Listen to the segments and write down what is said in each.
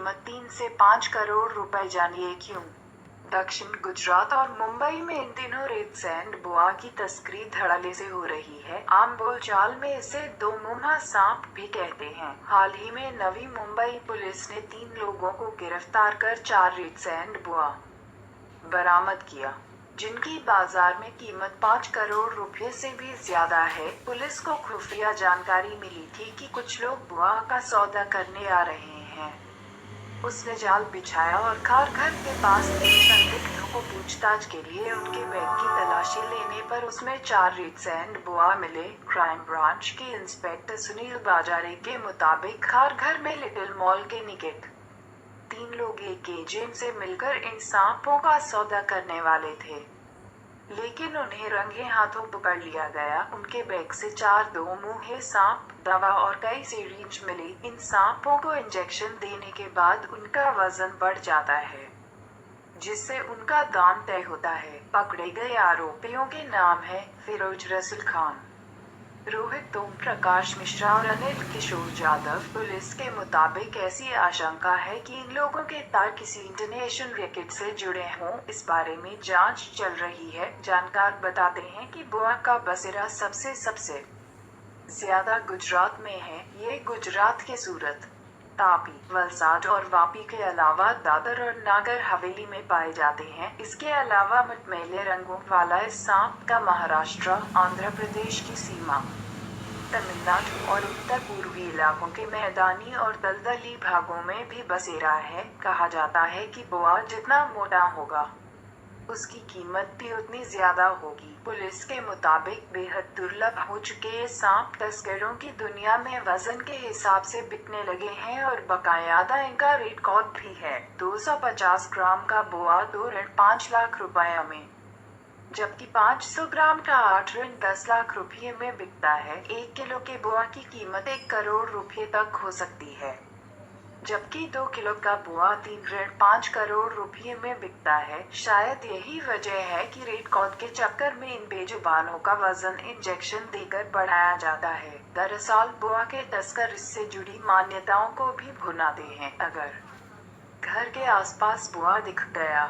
कीमत 3 से 5 करोड़ रुपए, जानिए क्यों। दक्षिण गुजरात और मुंबई में इन दिनों रेत सैंड बुआ की तस्करी धड़ल्ले से हो रही है। आम बोलचाल में इसे दो मुंहा सांप भी कहते हैं। हाल ही में नवी मुंबई पुलिस ने 3 लोगों को गिरफ्तार कर 4 रेत सैंड बुआ बरामद किया, जिनकी बाजार में कीमत 5 करोड़ रुपए से भी ज्यादा है। पुलिस को खुफिया जानकारी मिली थी कि कुछ लोग बुआ का सौदा करने आ रहे हैं। उसने जाल बिछाया और घर के पास 3 संदिग्धों को पूछताछ के लिए उनके बैग की तलाशी लेने पर उसमें 4 रेत सैंड बुआ मिले। क्राइम ब्रांच के इंस्पेक्टर सुनील बाजारे के मुताबिक घर में लिटिल मॉल के निकट 3 लोग एक एजेंट से मिलकर इन सांपों का सौदा करने वाले थे, लेकिन उन्हें रंगे हाथों पकड़ लिया गया। उनके बैग से 4 दो मुंहे सांप, दवा और कई सिरिंज मिली। इन सांपों को इंजेक्शन देने के बाद उनका वजन बढ़ जाता है, जिससे उनका दाम तय होता है। पकड़े गए आरोपियों के नाम है फिरोज रसूल खान, रोहित ओम प्रकाश मिश्रा और अनिल किशोर यादव। पुलिस के मुताबिक ऐसी आशंका है कि इन लोगों के तार किसी इंटरनेशनल रैकेट से जुड़े हों। इस बारे में जांच चल रही है। जानकार बताते हैं कि बुआ का बसेरा सबसे ज्यादा गुजरात में है। ये गुजरात के सूरत, तापी, वलसाड और वापी के अलावा दादर और नागर हवेली में पाए जाते हैं। इसके अलावा मटमैले रंगों वाला इस सांप का महाराष्ट्र, आंध्र प्रदेश की सीमा, तमिलनाडु और उत्तर पूर्वी इलाकों के मैदानी और दलदली भागों में भी बसेरा है। कहा जाता है कि बुआ जितना मोटा होगा, उसकी कीमत भी उतनी ज्यादा होगी। पुलिस के मुताबिक बेहद दुर्लभ हो चुके ये सांप तस्करों की दुनिया में वजन के हिसाब से बिकने लगे हैं और बकायदा इनका रिकॉर्ड भी है। 250 ग्राम का बुआ 2.5 लाख रुपए में, जबकि 500 ग्राम का 8-10 लाख रुपये में बिकता है। 1 किलो के बुआ की कीमत 1 करोड़ रुपये तक हो सकती है, जबकि 2 किलो का बुआ 3.5 करोड़ रुपये में बिकता है। शायद यही वजह है कि रेड कॉर्ड के चक्कर में इन बेजुबानों का वजन इंजेक्शन देकर बढ़ाया जाता है। दरअसल बुआ के तस्कर इससे जुड़ी मान्यताओं को भी भुनाते हैं। अगर घर के आसपास बुआ दिख गया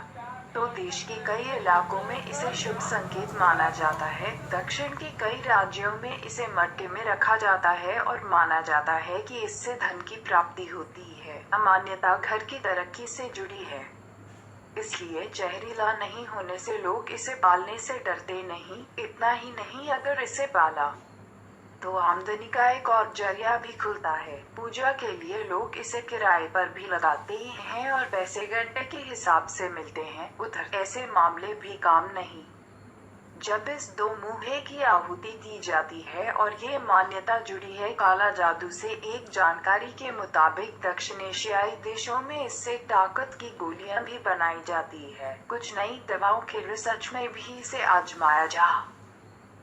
तो देश के कई इलाकों में इसे शुभ संकेत माना जाता है। दक्षिण के कई राज्यों में इसे मटके में रखा जाता है और माना जाता है कि इससे धन की प्राप्ति होती है। मान्यता घर की तरक्की से जुड़ी है, इसलिए जहरीला नहीं होने से लोग इसे पालने से डरते नहीं। इतना ही नहीं, अगर इसे पाला तो आमदनी का एक और जरिया भी खुलता है। पूजा के लिए लोग इसे किराए पर भी लगाते ही हैं और पैसे घंटे के हिसाब से मिलते हैं। उधर ऐसे मामले भी काम नहीं जब इस दो मुंहे की आहुति दी जाती है और ये मान्यता जुड़ी है काला जादू से। एक जानकारी के मुताबिक दक्षिण एशियाई देशों में इससे ताकत की गोलियां भी बनाई जाती है। कुछ नई दवाओं के रिसर्च में भी इसे आजमाया जा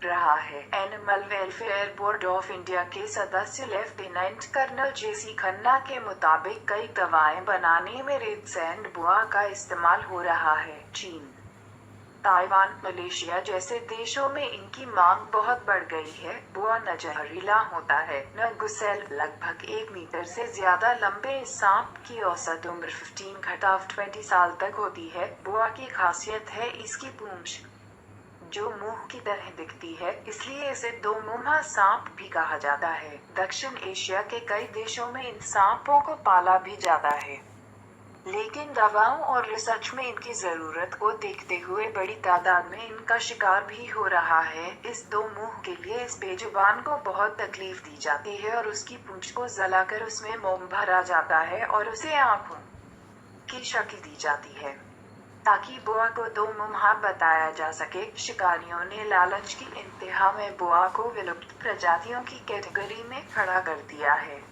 रहा है। Animal welfare board of India के सदस्य लेफ्टिनेंट कर्नल जेसी खन्ना के मुताबिक कई दवाएं बनाने में रेत सैंड बुआ का इस्तेमाल हो रहा है। चीन, ताइवान, मलेशिया जैसे देशों में इनकी मांग बहुत बढ़ गई है। बुआ न जहरीला होता है न गुस्सैल। लगभग 1 मीटर से ज्यादा लंबे इस सांप की औसत उम्र 15-20 साल तक होती है। बुआ की खासियत है इसकी पूंछ, जो मुंह की तरह दिखती है, इसलिए इसे दो मुंहा सांप भी कहा जाता है। दक्षिण एशिया के कई देशों में इन सांपों को पाला भी जाता है, लेकिन दवाओं और रिसर्च में इनकी जरूरत को देखते हुए बड़ी तादाद में इनका शिकार भी हो रहा है। इस दो मुंह के लिए इस बेजुबान को बहुत तकलीफ दी जाती है और उसकी पूंछ को जलाकर उसमें मोम भरा जाता है और उसे आंखों की शक्ल दी जाती है, ताकि बुआ को दो मुंहा बताया जा सके। शिकारियों ने लालच की इंतहा में बुआ को विलुप्त प्रजातियों की कैटेगरी में खड़ा कर दिया है।